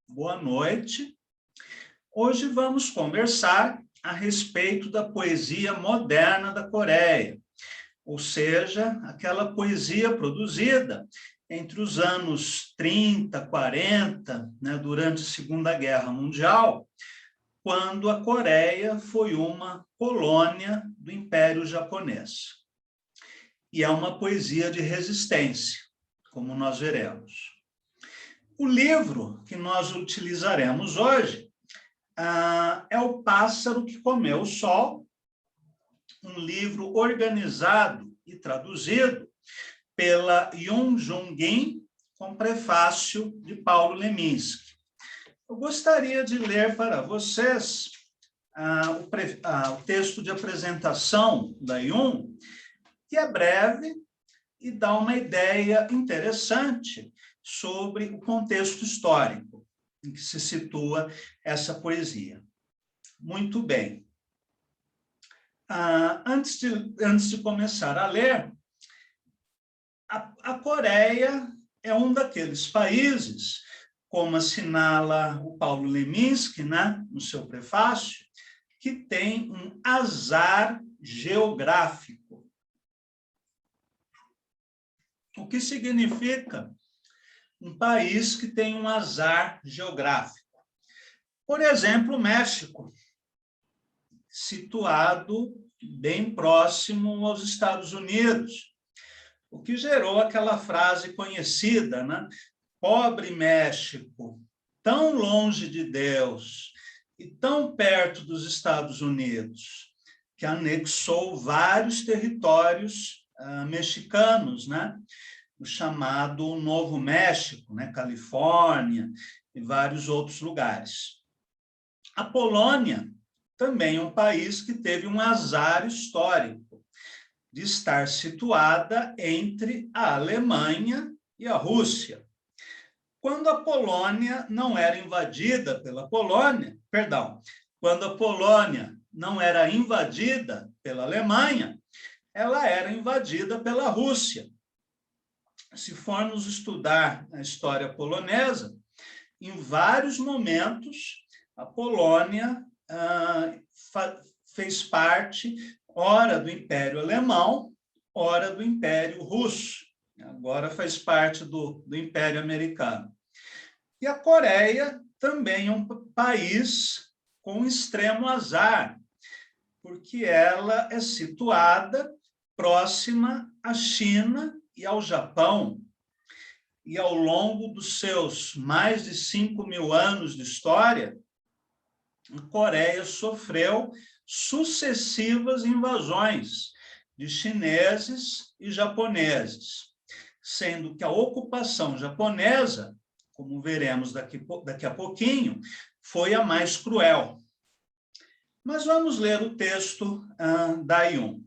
boa noite. Hoje vamos conversar a respeito da poesia moderna da Coreia, ou seja, aquela poesia produzida entre os anos 30, 40, durante a Segunda Guerra Mundial, quando a Coreia foi uma colônia do Império Japonês. E é uma poesia de resistência, como nós veremos. O livro que nós utilizaremos hoje é O Pássaro que Comeu o Sol, um livro organizado e traduzido pela Yoon Jung-in, com prefácio de Paulo Leminski. Eu gostaria de ler para vocês o texto de apresentação da Yoon, que é breve e dá uma ideia interessante sobre o contexto histórico em que se situa essa poesia. Muito bem. Antes de começar a ler, a Coreia é um daqueles países, como assinala o Paulo Leminski, no seu prefácio, que tem um azar geográfico. O que significa um país que tem um azar geográfico? Por exemplo, o México, situado bem próximo aos Estados Unidos, o que gerou aquela frase conhecida, Pobre México, tão longe de Deus e tão perto dos Estados Unidos, que anexou vários territórios mexicanos, o chamado Novo México, Califórnia e vários outros lugares. A Polônia também é um país que teve um azar histórico de estar situada entre a Alemanha e a Rússia. Quando a Polônia não era invadida pela Polônia, quando a Polônia não era invadida pela Alemanha, ela era invadida pela Rússia. Se formos estudar a história polonesa, em vários momentos, a Polônia fez parte, ora do Império Alemão, ora do Império Russo. Agora faz parte do Império Americano. E a Coreia também é um país com extremo azar, porque ela é situada próxima à China e ao Japão. E ao longo dos seus mais de 5.000 anos de história, a Coreia sofreu sucessivas invasões de chineses e japoneses, sendo que a ocupação japonesa, como veremos daqui a pouquinho, foi a mais cruel. Mas vamos ler o texto da Yoon.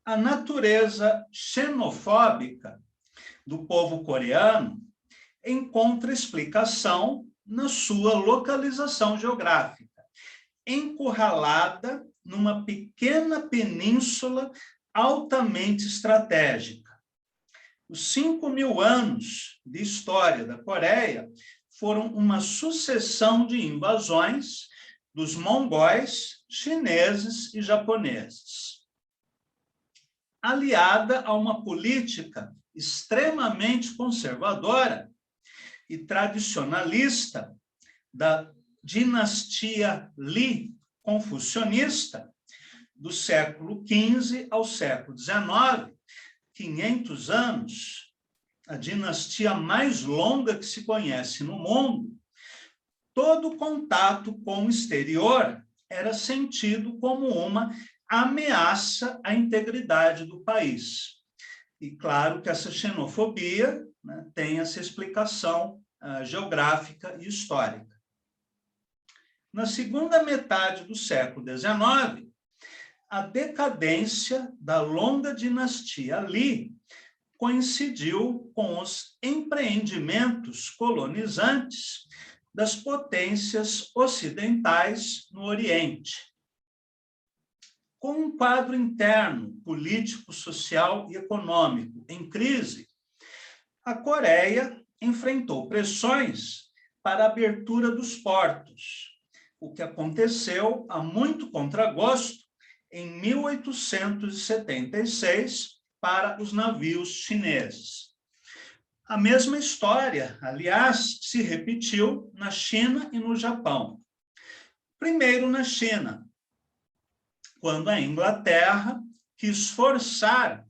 A natureza xenofóbica do povo coreano encontra explicação na sua localização geográfica, encurralada numa pequena península altamente estratégica. Os 5.000 anos de história da Coreia foram uma sucessão de invasões dos mongóis, chineses e japoneses, aliada a uma política extremamente conservadora e tradicionalista da dinastia Li confucionista do século XV ao século XIX, 500 anos, a dinastia mais longa que se conhece no mundo. Todo contato com o exterior era sentido como uma ameaça à integridade do país. E claro que essa xenofobia tem essa explicação geográfica e histórica. Na segunda metade do século XIX, a decadência da longa dinastia Li coincidiu com os empreendimentos colonizantes das potências ocidentais no Oriente. Com um quadro interno, político, social e econômico em crise, a Coreia enfrentou pressões para a abertura dos portos, o que aconteceu a muito contragosto em 1876 para os navios chineses. A mesma história, aliás, se repetiu na China e no Japão. Primeiro na China, quando a Inglaterra quis forçar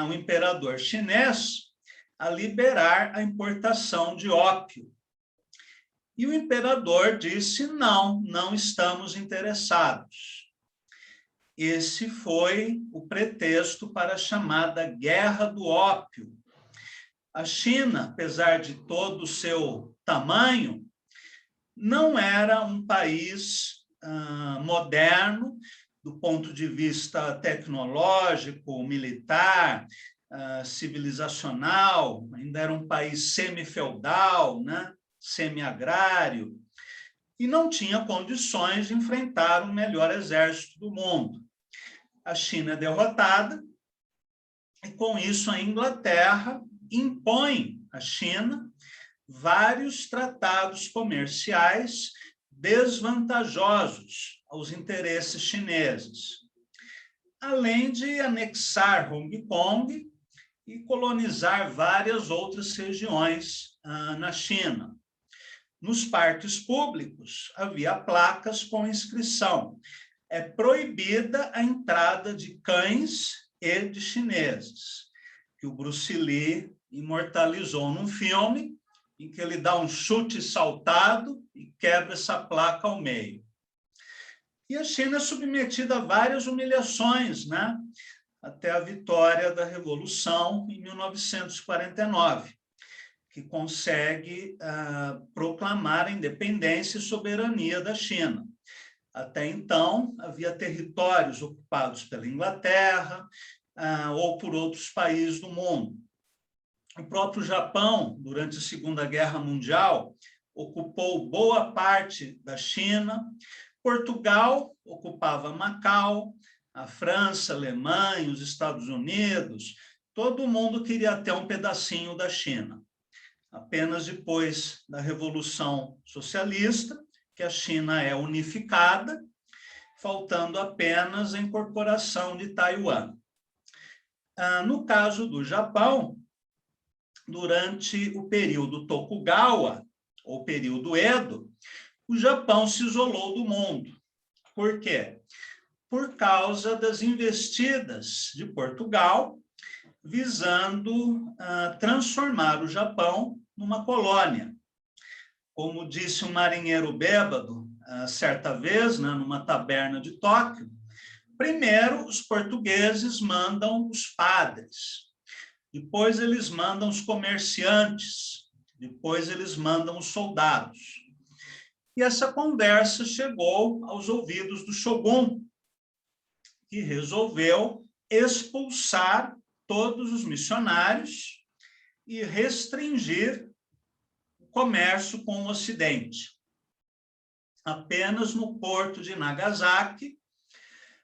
o imperador chinês a liberar a importação de ópio. E o imperador disse, não, não estamos interessados. Esse foi o pretexto para a chamada Guerra do Ópio. A China, apesar de todo o seu tamanho, não era um país moderno, do ponto de vista tecnológico, militar, civilizacional, ainda era um país semi-feudal, né? Semi-agrário, e não tinha condições de enfrentar o melhor exército do mundo. A China é derrotada, e com isso a Inglaterra impõe à China vários tratados comerciais desvantajosos aos interesses chineses, além de anexar Hong Kong e colonizar várias outras regiões na China. Nos parques públicos, havia placas com inscrição: é proibida a entrada de cães e de chineses, que o Bruce Lee imortalizou num filme em que ele dá um chute saltado e quebra essa placa ao meio. E a China é submetida a várias humilhações, né? Até a vitória da Revolução em 1949, que consegue proclamar a independência e soberania da China. Até então, havia territórios ocupados pela Inglaterra ou por outros países do mundo. O próprio Japão, durante a Segunda Guerra Mundial, ocupou boa parte da China. Portugal ocupava Macau, a França, a Alemanha, os Estados Unidos, todo mundo queria ter um pedacinho da China. Apenas depois da Revolução Socialista, que a China é unificada, faltando apenas a incorporação de Taiwan. No caso do Japão, durante o período Tokugawa, ou período Edo, o Japão se isolou do mundo. Por quê? Por causa das investidas de Portugal, visando transformar o Japão numa colônia. Como disse um marinheiro bêbado, certa vez, né, numa taberna de Tóquio, primeiro os portugueses mandam os padres, depois eles mandam os comerciantes, depois eles mandam os soldados. E essa conversa chegou aos ouvidos do Shogun, que resolveu expulsar todos os missionários e restringir o comércio com o Ocidente. Apenas no porto de Nagasaki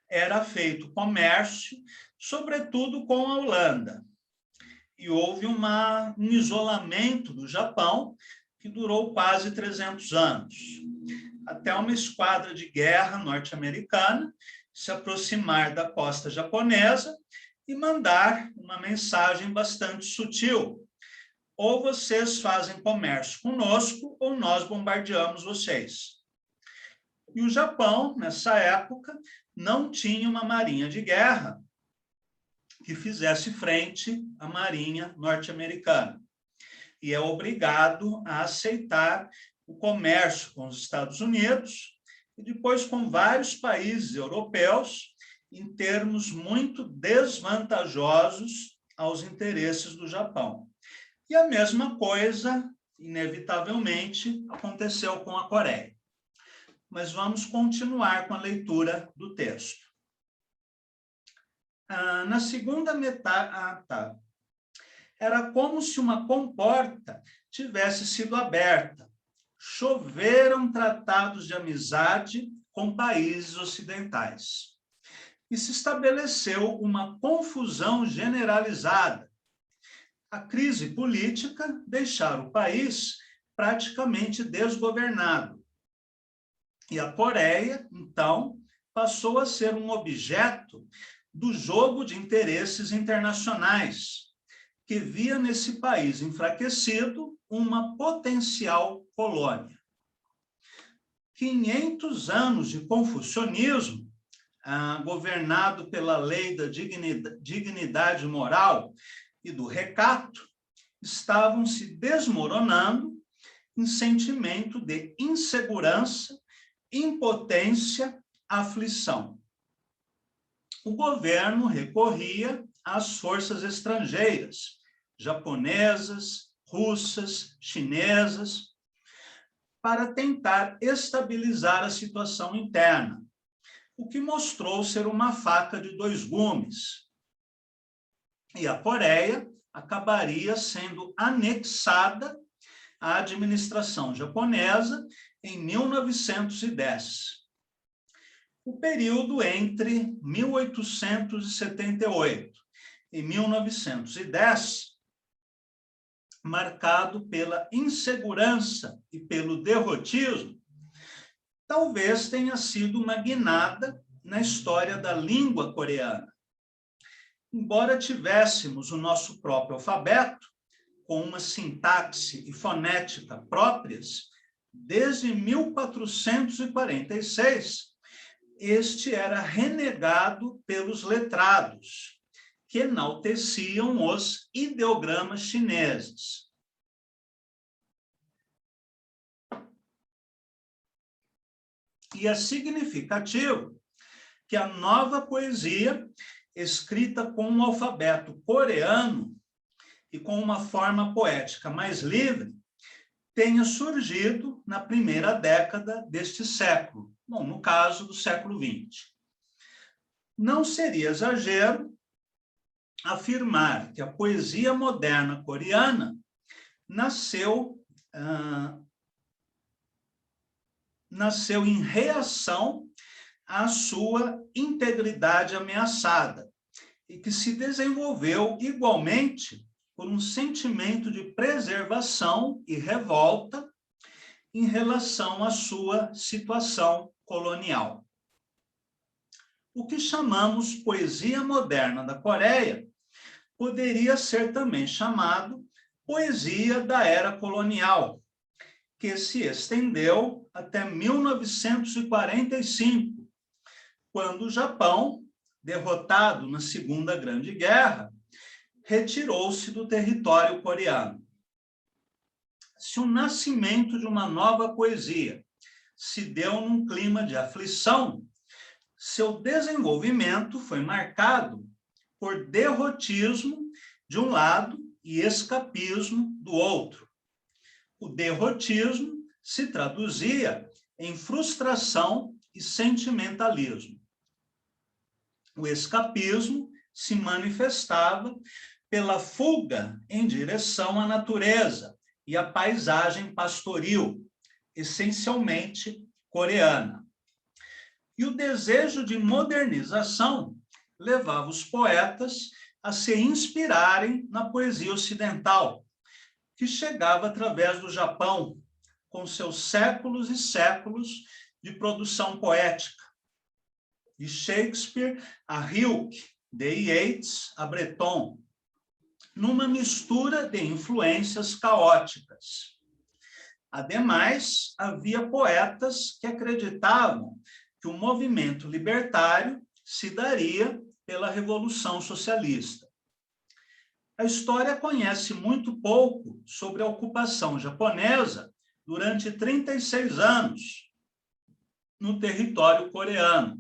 era feito comércio, sobretudo com a Holanda. E houve um isolamento do Japão que durou quase 300 anos, até uma esquadra de guerra norte-americana se aproximar da costa japonesa e mandar uma mensagem bastante sutil: ou vocês fazem comércio conosco, ou nós bombardeamos vocês. E o Japão, nessa época, não tinha uma marinha de guerra que fizesse frente à marinha norte-americana. E é obrigado a aceitar o comércio com os Estados Unidos e depois com vários países europeus, em termos muito desvantajosos aos interesses do Japão. E a mesma coisa, inevitavelmente, aconteceu com a Coreia. Mas vamos continuar com a leitura do texto. Na segunda metade... Era como se uma comporta tivesse sido aberta. Choveram tratados de amizade com países ocidentais. E se estabeleceu uma confusão generalizada. a crise política deixara o país praticamente desgovernado. E a Coreia, então, passou a ser um objeto do jogo de interesses internacionais, que via nesse país enfraquecido uma potencial colônia. 500 anos de confucionismo, governado pela lei da dignidade moral e do recato, estavam se desmoronando em sentimento de insegurança, impotência, aflição. O governo recorria às forças estrangeiras, japonesas, russas, chinesas, para tentar estabilizar a situação interna, o que mostrou ser uma faca de dois gumes. E a Coreia acabaria sendo anexada à administração japonesa em 1910. O período entre 1878 e 1910, marcado pela insegurança e pelo derrotismo, talvez tenha sido uma guinada na história da língua coreana. Embora tivéssemos o nosso próprio alfabeto, com uma sintaxe e fonética próprias, desde 1446, este era renegado pelos letrados, que enalteciam os ideogramas chineses. E é significativo que a nova poesia, escrita com um alfabeto coreano e com uma forma poética mais livre, tenha surgido na primeira década deste século, bom, no caso do século XX. Não seria exagero afirmar que a poesia moderna coreana nasceu em reação à sua integridade ameaçada e que se desenvolveu igualmente por um sentimento de preservação e revolta em relação à sua situação colonial. O que chamamos poesia moderna da Coreia poderia ser também chamado poesia da era colonial, que se estendeu até 1945, quando o Japão, derrotado na Segunda Grande Guerra, retirou-se do território coreano. Se o nascimento de uma nova poesia se deu num clima de aflição, seu desenvolvimento foi marcado por derrotismo de um lado e escapismo do outro. O derrotismo se traduzia em frustração e sentimentalismo. O escapismo se manifestava pela fuga em direção à natureza e à paisagem pastoril, essencialmente coreana. E o desejo de modernização levava os poetas a se inspirarem na poesia ocidental, que chegava através do Japão, com seus séculos e séculos de produção poética. De Shakespeare a Rilke, de Yeats a Breton, numa mistura de influências caóticas. Ademais, havia poetas que acreditavam que o movimento libertário se daria pela Revolução Socialista. A história conhece muito pouco sobre a ocupação japonesa durante 36 anos no território coreano.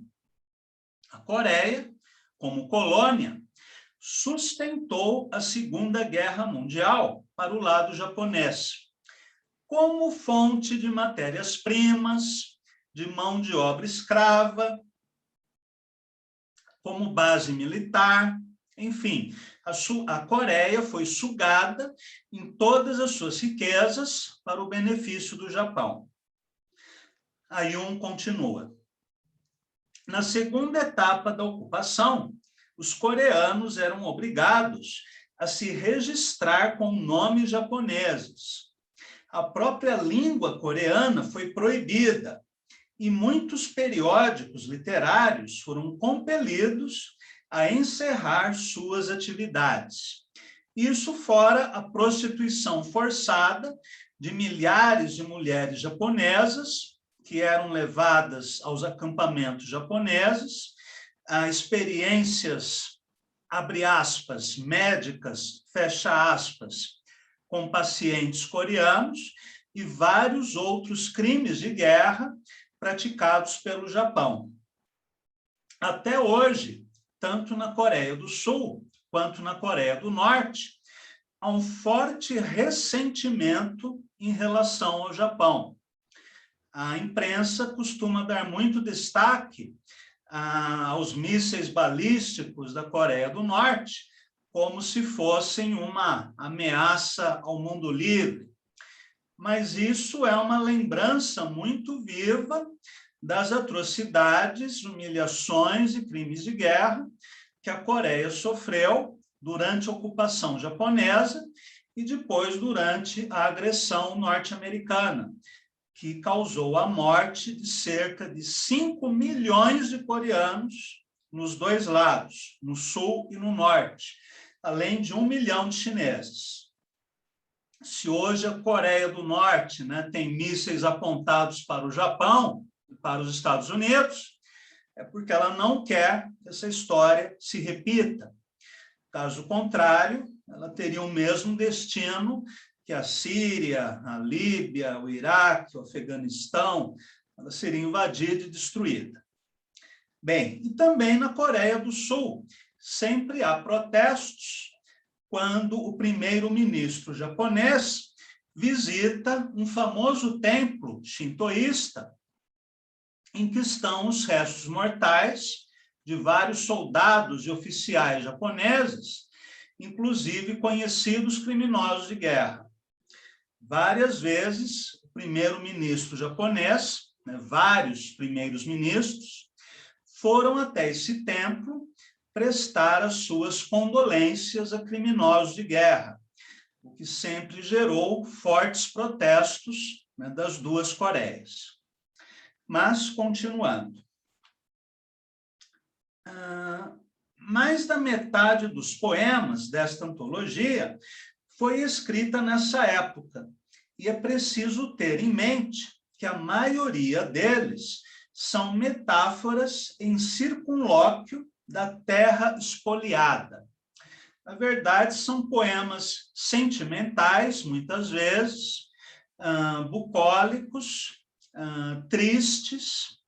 A Coreia, como colônia, sustentou a Segunda Guerra Mundial para o lado japonês, como fonte de matérias-primas, de mão de obra escrava, como base militar, enfim, a Coreia foi sugada em todas as suas riquezas para o benefício do Japão. Ayun continua. Na segunda etapa da ocupação, os coreanos eram obrigados a se registrar com nomes japoneses. A própria língua coreana foi proibida e muitos periódicos literários foram compelidos a encerrar suas atividades. Isso fora a prostituição forçada de milhares de mulheres japonesas que eram levadas aos acampamentos japoneses, a experiências, abre aspas, médicas, fecha aspas, com pacientes coreanos e vários outros crimes de guerra praticados pelo Japão. Até hoje, tanto na Coreia do Sul quanto na Coreia do Norte, há um forte ressentimento em relação ao Japão. A imprensa costuma dar muito destaque aos mísseis balísticos da Coreia do Norte, como se fossem uma ameaça ao mundo livre. Mas isso é uma lembrança muito viva das atrocidades, humilhações e crimes de guerra que a Coreia sofreu durante a ocupação japonesa e depois durante a agressão norte-americana, que causou a morte de cerca de 5 milhões de coreanos nos dois lados, no sul e no norte, além de 1 milhão de chineses. Se hoje a Coreia do Norte, né, tem mísseis apontados para o Japão e para os Estados Unidos, é porque ela não quer que essa história se repita. Caso contrário, ela teria o mesmo destino que a Síria, a Líbia, o Iraque, o Afeganistão, ela seria invadida e destruída. Bem, e também na Coreia do Sul, sempre há protestos quando o primeiro-ministro japonês visita um famoso templo shintoísta em que estão os restos mortais de vários soldados e oficiais japoneses, inclusive conhecidos criminosos de guerra. Várias vezes, o primeiro-ministro japonês, né, vários primeiros ministros, foram até esse templo prestar as suas condolências a criminosos de guerra, o que sempre gerou fortes protestos, né, das duas Coreias. Mas, continuando. Mais da metade dos poemas desta antologia foi escrita nessa época, e é preciso ter em mente que a maioria deles são metáforas em circunlóquio da terra espoliada. Na verdade, são poemas sentimentais, muitas vezes, bucólicos, tristes,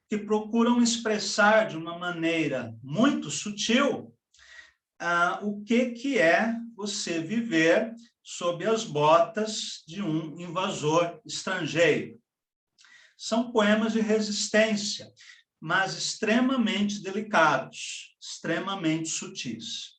que procuram expressar de uma maneira muito sutil o que é você viver sob as botas de um invasor estrangeiro. São poemas de resistência, mas extremamente delicados, extremamente sutis.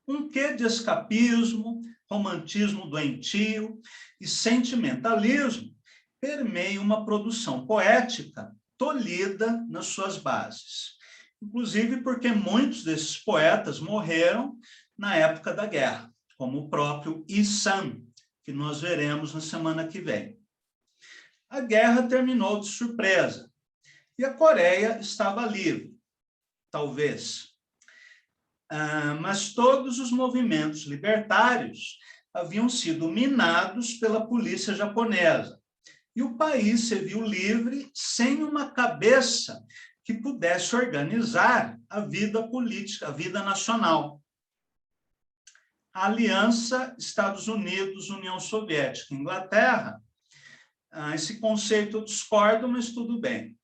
Um quê de escapismo, romantismo doentio e sentimentalismo permeia uma produção poética tolhida nas suas bases. Inclusive porque muitos desses poetas morreram na época da guerra, como o próprio Yi-san, que nós veremos na semana que vem. A guerra terminou de surpresa e a Coreia estava livre, talvez. Mas todos os movimentos libertários haviam sido minados pela polícia japonesa. E o país se viu livre sem uma cabeça que pudesse organizar a vida política, a vida nacional. A aliança Estados Unidos, União Soviética e Inglaterra, esse conceito eu discordo, mas tudo bem,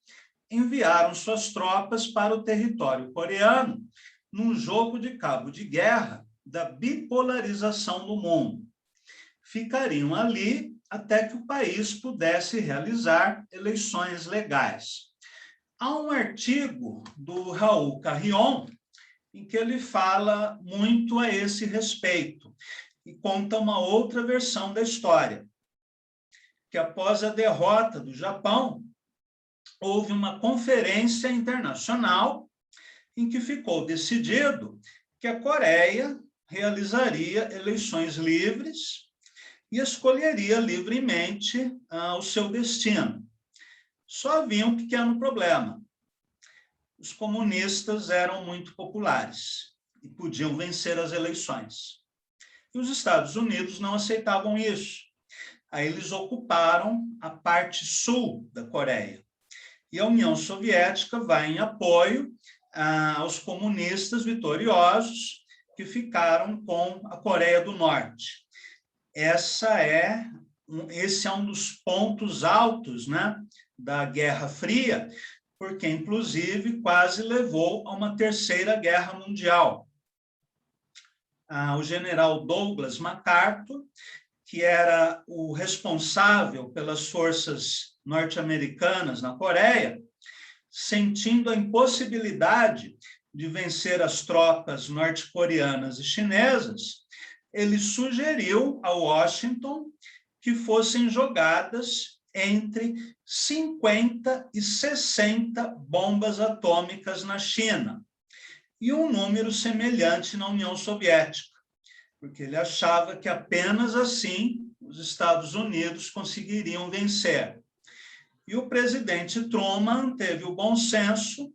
enviaram suas tropas para o território coreano num jogo de cabo de guerra da bipolarização do mundo. Ficariam ali até que o país pudesse realizar eleições legais. Há um artigo do Raul Carrion em que ele fala muito a esse respeito e conta uma outra versão da história, que após a derrota do Japão, houve uma conferência internacional em que ficou decidido que a Coreia realizaria eleições livres e escolheria livremente o seu destino. Só havia um pequeno problema. Os comunistas eram muito populares e podiam vencer as eleições. E os Estados Unidos não aceitavam isso. Aí eles ocuparam a parte sul da Coreia. E a União Soviética vai em apoio aos comunistas vitoriosos que ficaram com a Coreia do Norte. Esse é um dos pontos altos, né, da Guerra Fria, porque, inclusive, quase levou a uma terceira guerra mundial. O general Douglas MacArthur, que era o responsável pelas forças norte-americanas na Coreia, sentindo a impossibilidade de vencer as tropas norte-coreanas e chinesas, ele sugeriu a Washington que fossem jogadas entre 50 e 60 bombas atômicas na China, e um número semelhante na União Soviética, porque ele achava que apenas assim os Estados Unidos conseguiriam vencer. E o presidente Truman teve o bom senso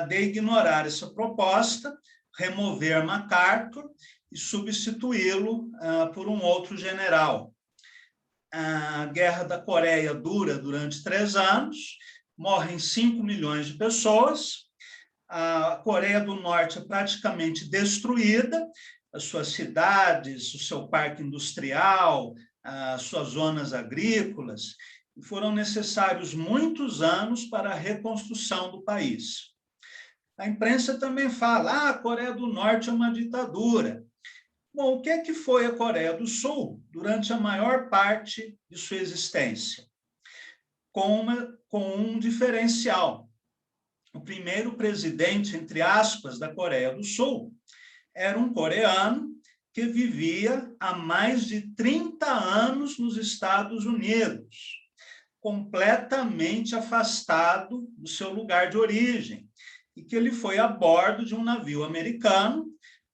de ignorar essa proposta, remover MacArthur e substituí-lo por um outro general. A Guerra da Coreia dura durante 3 anos, morrem 5 milhões de pessoas, a Coreia do Norte é praticamente destruída, as suas cidades, o seu parque industrial, as suas zonas agrícolas, e foram necessários muitos anos para a reconstrução do país. A imprensa também fala, a Coreia do Norte é uma ditadura. Bom, o que foi a Coreia do Sul durante a maior parte de sua existência? Com um diferencial. O primeiro presidente, entre aspas, da Coreia do Sul era um coreano que vivia há mais de 30 anos nos Estados Unidos, completamente afastado do seu lugar de origem, e que ele foi a bordo de um navio americano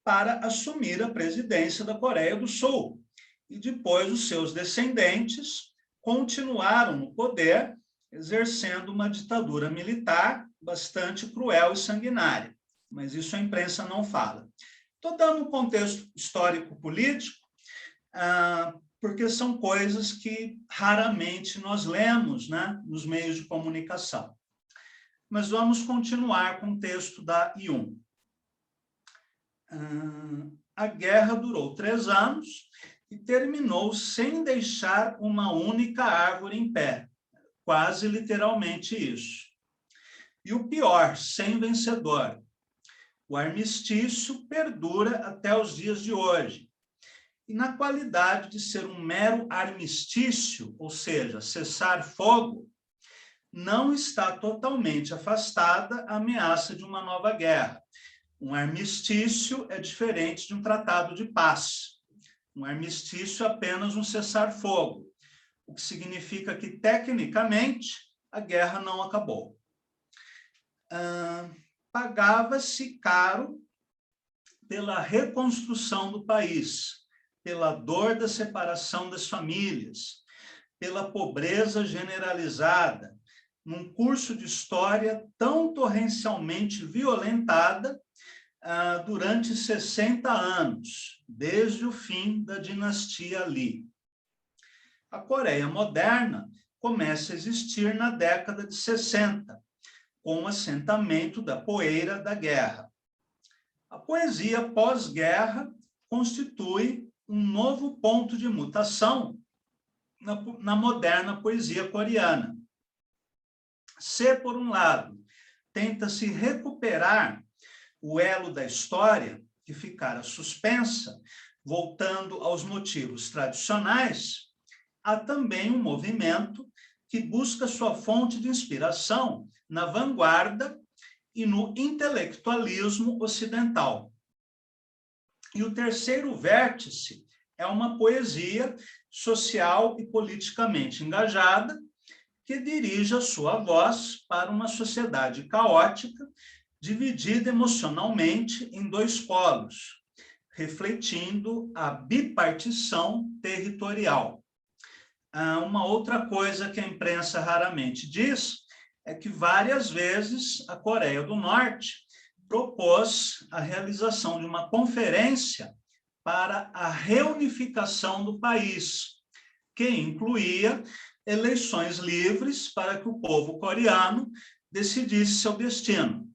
para assumir a presidência da Coreia do Sul. E depois os seus descendentes continuaram no poder, exercendo uma ditadura militar bastante cruel e sanguinária. Mas isso a imprensa não fala. Estou dando um contexto histórico-político, porque são coisas que raramente nós lemos, né, nos meios de comunicação. Mas vamos continuar com o texto da I1. A guerra durou 3 anos e terminou sem deixar uma única árvore em pé. Quase literalmente isso. E o pior, sem vencedor. O armistício perdura até os dias de hoje. E na qualidade de ser um mero armistício, ou seja, cessar fogo, não está totalmente afastada a ameaça de uma nova guerra. Um armistício é diferente de um tratado de paz. Um armistício é apenas um cessar-fogo, o que significa que, tecnicamente, a guerra não acabou. Pagava-se caro pela reconstrução do país, pela dor da separação das famílias, pela pobreza generalizada, num curso de história tão torrencialmente violentada durante 60 anos, desde o fim da dinastia Lee. A Coreia moderna começa a existir na década de 60, com o assentamento da poeira da guerra. A poesia pós-guerra constitui um novo ponto de mutação na moderna poesia coreana. Se, por um lado, tenta-se recuperar o elo da história que ficara suspensa, voltando aos motivos tradicionais, há também um movimento que busca sua fonte de inspiração na vanguarda e no intelectualismo ocidental. E o terceiro vértice é uma poesia social e politicamente engajada que dirige a sua voz para uma sociedade caótica, dividida emocionalmente em 2 polos, refletindo a bipartição territorial. Uma outra coisa que a imprensa raramente diz é que várias vezes a Coreia do Norte propôs a realização de uma conferência para a reunificação do país, que incluía eleições livres para que o povo coreano decidisse seu destino.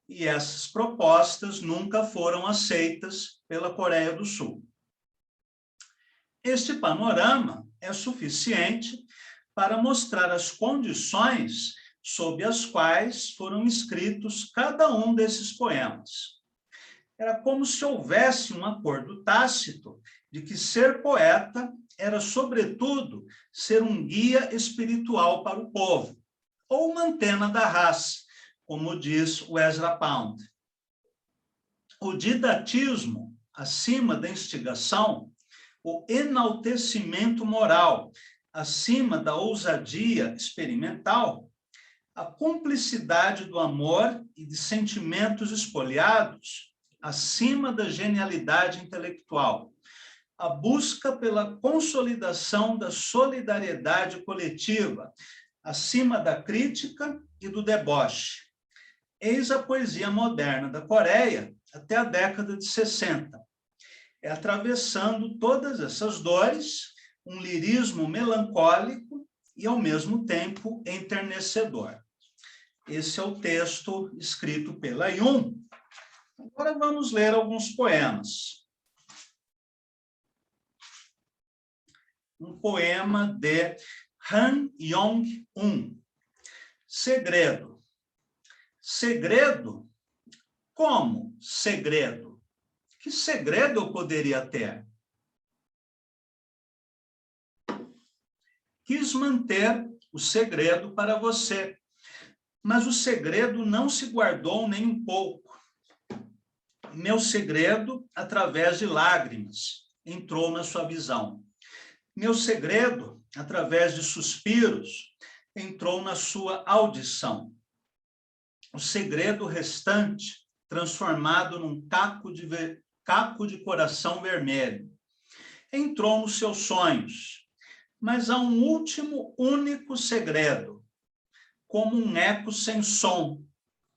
E essas propostas nunca foram aceitas pela Coreia do Sul. Este panorama é suficiente para mostrar as condições sob as quais foram escritos cada um desses poemas. Era como se houvesse um acordo tácito de que ser poeta era, sobretudo, ser um guia espiritual para o povo, ou uma antena da raça, como diz o Ezra Pound. O didatismo, acima da instigação, o enaltecimento moral, acima da ousadia experimental, a cumplicidade do amor e de sentimentos espolhados, acima da genialidade intelectual, a busca pela consolidação da solidariedade coletiva, acima da crítica e do deboche. Eis a poesia moderna da Coreia até a década de 60. É atravessando todas essas dores, um lirismo melancólico e, ao mesmo tempo, enternecedor. Esse é o texto escrito pela Yun. Agora vamos ler alguns poemas. Um poema de Han Yong-un. Segredo. Segredo? Como segredo? Que segredo eu poderia ter? Quis manter o segredo para você, mas o segredo não se guardou nem um pouco. Meu segredo, através de lágrimas, entrou na sua visão. Meu segredo, através de suspiros, entrou na sua audição. O segredo restante, transformado num caco de coração vermelho, entrou nos seus sonhos. Mas há um último, único segredo, como um eco sem som,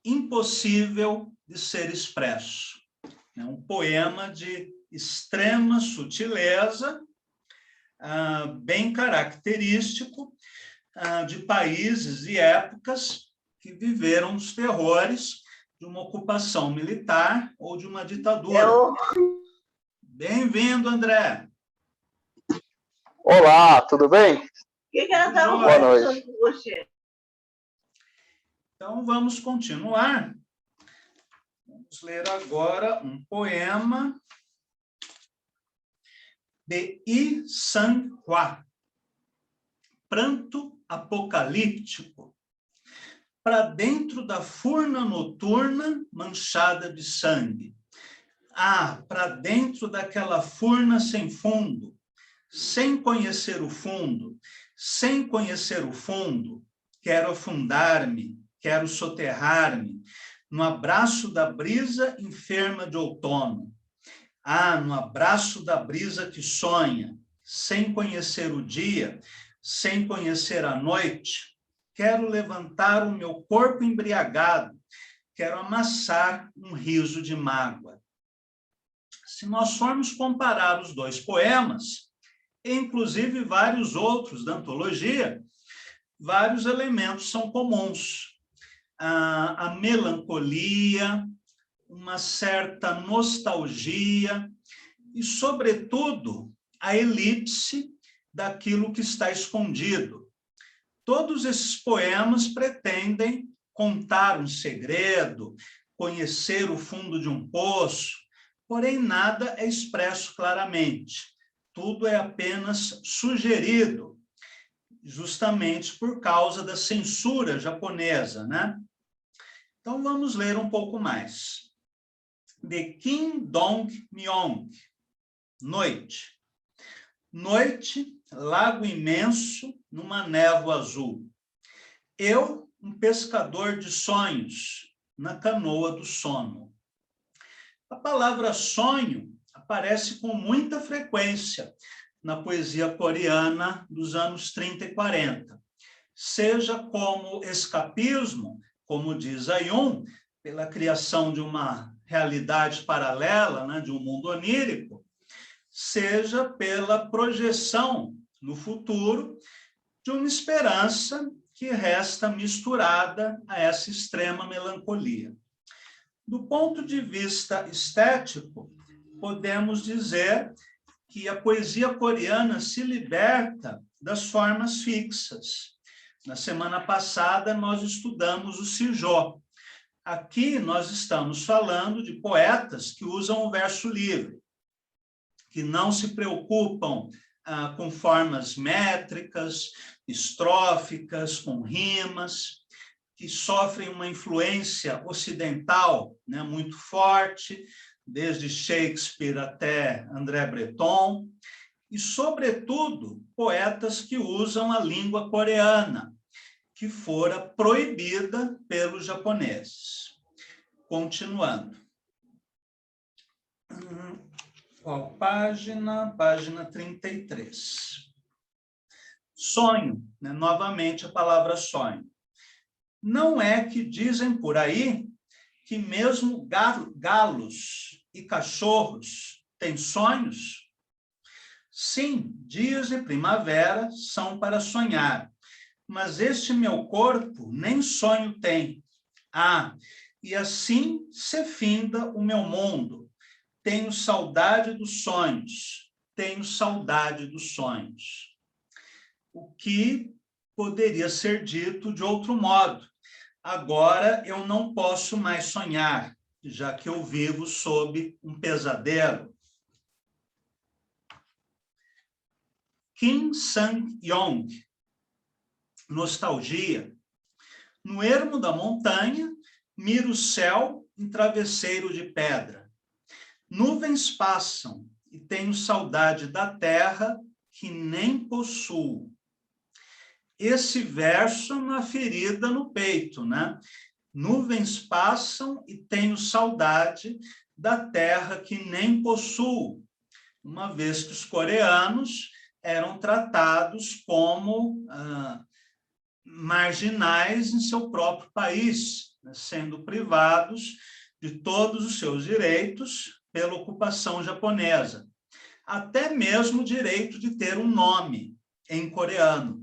impossível de ser expresso. É um poema de extrema sutileza, bem característico de países e épocas que viveram os terrores de uma ocupação militar ou de uma ditadura. Bem-vindo, André. Olá, tudo bem? O que ela estava Boa noite. conversando com você? Então, vamos continuar. Vamos ler agora um poema de Yi Sang-hwa, Pranto Apocalíptico. Para dentro da furna noturna manchada de sangue. Para dentro daquela furna sem fundo, sem conhecer o fundo, sem conhecer o fundo, quero afundar-me, quero soterrar-me, no abraço da brisa enferma de outono. No abraço da brisa que sonha, sem conhecer o dia, sem conhecer a noite, quero levantar o meu corpo embriagado, quero amassar um riso de mágoa. Se nós formos comparar os dois poemas, inclusive vários outros da antologia, vários elementos são comuns. A melancolia, uma certa nostalgia e, sobretudo, a elipse daquilo que está escondido. Todos esses poemas pretendem contar um segredo, conhecer o fundo de um poço, porém nada é expresso claramente. Tudo é apenas sugerido, justamente por causa da censura japonesa, né? Então, vamos ler um pouco mais. De Kim Dong-myong, Noite. Noite, lago imenso, numa névoa azul. Eu, um pescador de sonhos, na canoa do sono. A palavra sonho aparece com muita frequência na poesia coreana dos anos 30 e 40, seja como escapismo, como diz Ayun, pela criação de uma realidade paralela, né, de um mundo onírico, seja pela projeção no futuro de uma esperança que resta misturada a essa extrema melancolia. Do ponto de vista estético, podemos dizer que a poesia coreana se liberta das formas fixas. Na semana passada, nós estudamos o Sijô. Aqui, nós estamos falando de poetas que usam o verso livre, que não se preocupam com formas métricas, estróficas, com rimas, que sofrem uma influência ocidental, né, muito forte, desde Shakespeare até André Breton, e, sobretudo, poetas que usam a língua coreana, que fora proibida pelos japoneses. Continuando. Qual página? Página 33. Sonho, né? Novamente a palavra sonho. Não é que dizem por aí que mesmo galos e cachorros têm sonhos? Sim, dias de primavera são para sonhar, mas este meu corpo nem sonho tem. E assim se finda o meu mundo. Tenho saudade dos sonhos, tenho saudade dos sonhos. O que poderia ser dito de outro modo. Agora eu não posso mais sonhar, já que eu vivo sob um pesadelo. Kim Sang-yong, nostalgia. No ermo da montanha, miro o céu em travesseiro de pedra. Nuvens passam e tenho saudade da terra que nem possuo. Esse verso é uma ferida no peito, né? Nuvens passam e tenho saudade da terra que nem possuo, uma vez que os coreanos eram tratados como marginais em seu próprio país, né? Sendo privados de todos os seus direitos pela ocupação japonesa, até mesmo o direito de ter um nome em coreano.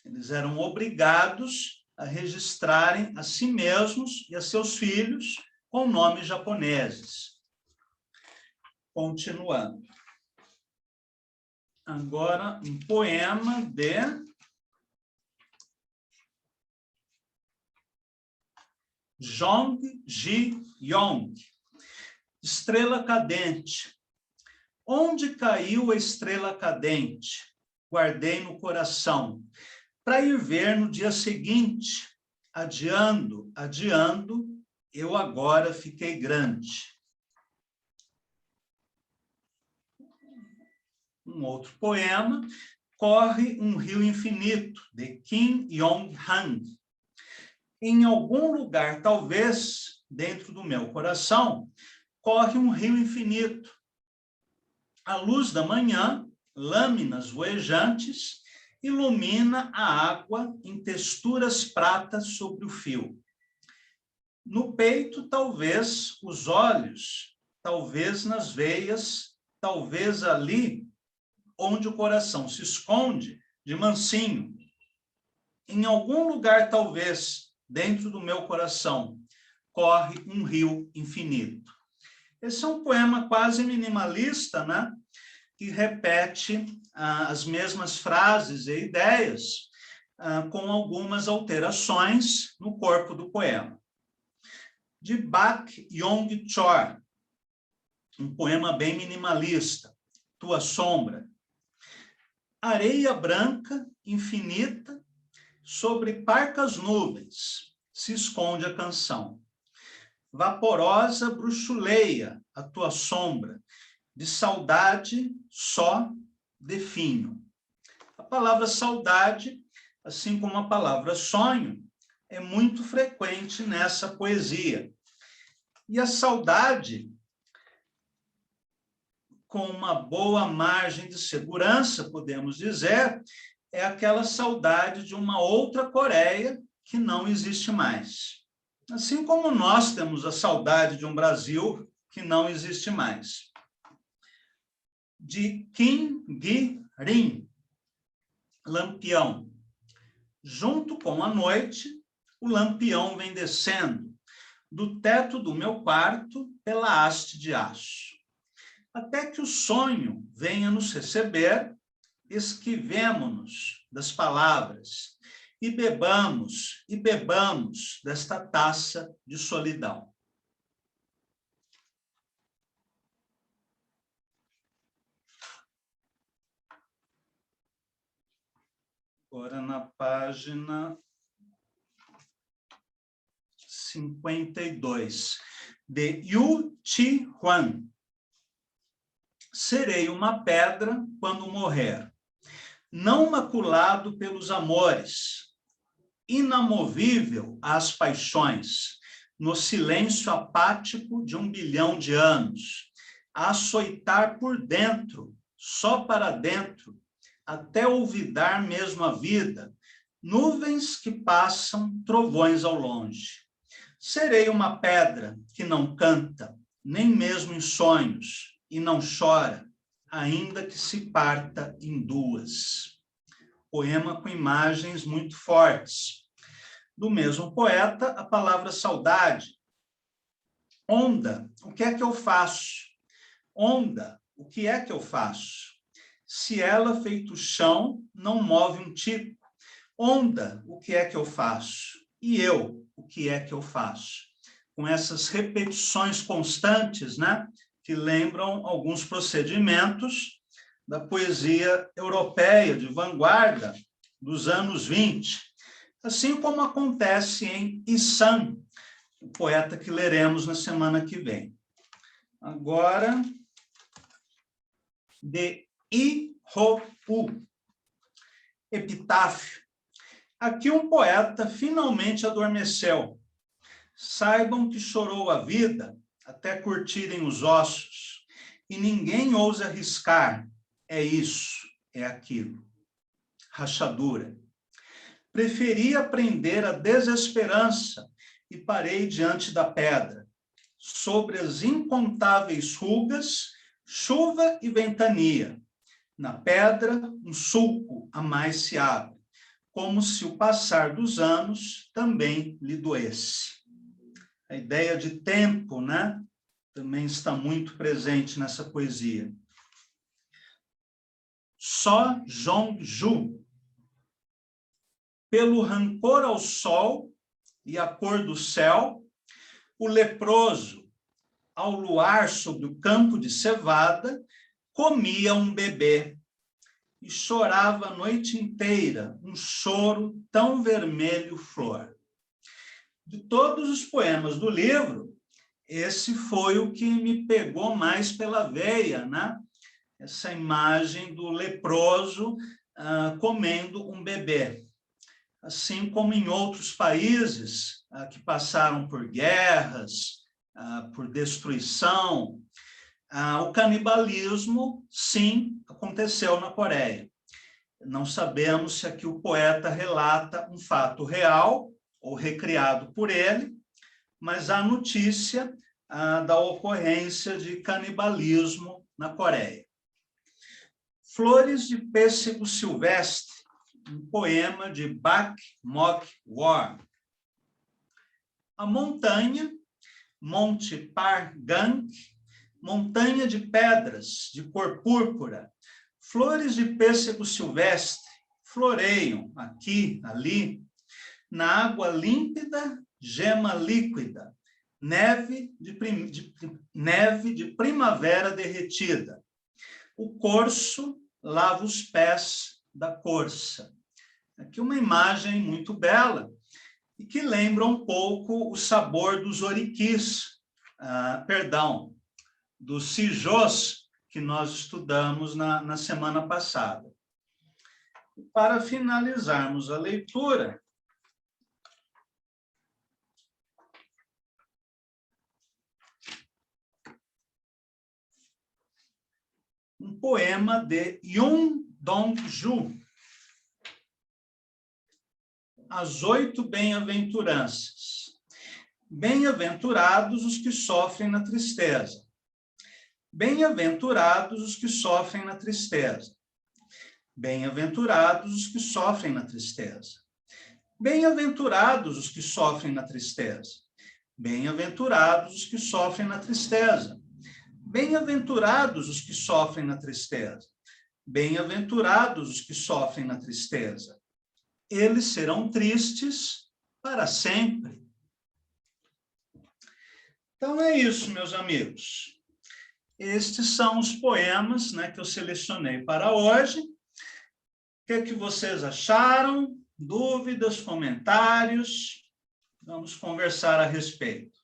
Eles eram obrigados a registrarem a si mesmos e a seus filhos com nomes japoneses. Continuando. Agora, um poema de Jong Ji-yong, Estrela Cadente. Onde caiu a estrela cadente? Guardei no coração, para ir ver no dia seguinte. Adiando, adiando, eu agora fiquei grande. Um outro poema, Corre um rio infinito, de Kim Yong-han. Em algum lugar, talvez, dentro do meu coração, corre um rio infinito. A luz da manhã, lâminas voejantes, ilumina a água em texturas pratas sobre o fio. No peito, talvez, os olhos, talvez nas veias, talvez ali, onde o coração se esconde, de mansinho. Em algum lugar, talvez, dentro do meu coração, corre um rio infinito. Esse é um poema quase minimalista, né? Que repete as mesmas frases e ideias com algumas alterações no corpo do poema. De Bak Yong-chor, um poema bem minimalista, Tua Sombra. Areia branca, infinita, sobre parcas nuvens, se esconde a canção. Vaporosa bruxuleia a tua sombra, de saudade só definho. A palavra saudade, assim como a palavra sonho, é muito frequente nessa poesia. E a saudade com uma boa margem de segurança, podemos dizer, é aquela saudade de uma outra Coreia que não existe mais. Assim como nós temos a saudade de um Brasil que não existe mais. De Kim Gi-rin, Lampião. Junto com a noite, o lampião vem descendo do teto do meu quarto pela haste de aço. Até que o sonho venha nos receber, esquivemo-nos das palavras e bebamos desta taça de solidão. Agora na página 52, de Yu Chi Huan. Serei uma pedra quando morrer, não maculado pelos amores, inamovível às paixões, no silêncio apático de 1 bilhão de anos, a açoitar por dentro, só para dentro, até olvidar mesmo a vida, nuvens que passam, trovões ao longe. Serei uma pedra que não canta, nem mesmo em sonhos, e não chora, ainda que se parta em duas. Poema com imagens muito fortes. Do mesmo poeta, a palavra saudade. Onda, o que é que eu faço? Onda, o que é que eu faço? Se ela, feito chão, não move um tico. Onda, o que é que eu faço? E eu, o que é que eu faço? Com essas repetições constantes, né, que lembram alguns procedimentos da poesia europeia de vanguarda dos anos 20, assim como acontece em Issan, o poeta que leremos na semana que vem. Agora, de I-ho-u, Epitáfio. Aqui um poeta finalmente adormeceu. Saibam que chorou a vida até curtirem os ossos, e ninguém ousa arriscar. É isso, é aquilo. Rachadura. Preferi aprender a desesperança e parei diante da pedra. Sobre as incontáveis rugas, chuva e ventania. Na pedra, um sulco a mais se abre, como se o passar dos anos também lhe doesse. A ideia de tempo, né, também está muito presente nessa poesia. Só Jong-ju. Pelo rancor ao sol e a cor do céu, o leproso, ao luar sobre o campo de cevada, comia um bebê e chorava a noite inteira, um choro tão vermelho flor. De todos os poemas do livro, esse foi o que me pegou mais pela veia, né? Essa imagem do leproso comendo um bebê. Assim como em outros países que passaram por guerras, por destruição, o canibalismo, sim, aconteceu na Coreia. Não sabemos se aqui o poeta relata um fato real ou recriado por ele, mas há notícia da ocorrência de canibalismo na Coreia. Flores de Pêssego Silvestre, um poema de Bak Mok-war. A montanha, Monte Pargang, montanha de pedras de cor púrpura, flores de pêssego silvestre floreiam aqui, ali, na água límpida, gema líquida, neve de primavera derretida. O corso lava os pés da corça. Aqui uma imagem muito bela e que lembra um pouco o sabor dos oriquis, dos sijôs que nós estudamos na semana passada. E para finalizarmos a leitura, um poema de Yun Dong-ju, As 8 Bem-aventuranças. Bem-aventurados os que sofrem na tristeza. Bem-aventurados os que sofrem na tristeza. Bem-aventurados os que sofrem na tristeza. Bem-aventurados os que sofrem na tristeza. Bem-aventurados os que sofrem na tristeza. Bem-aventurados os que sofrem na tristeza. Bem-aventurados os que sofrem na tristeza. Eles serão tristes para sempre. Então é isso, meus amigos. Estes são os poemas, né, que eu selecionei para hoje. O que é que vocês acharam? Dúvidas, comentários? Vamos conversar a respeito.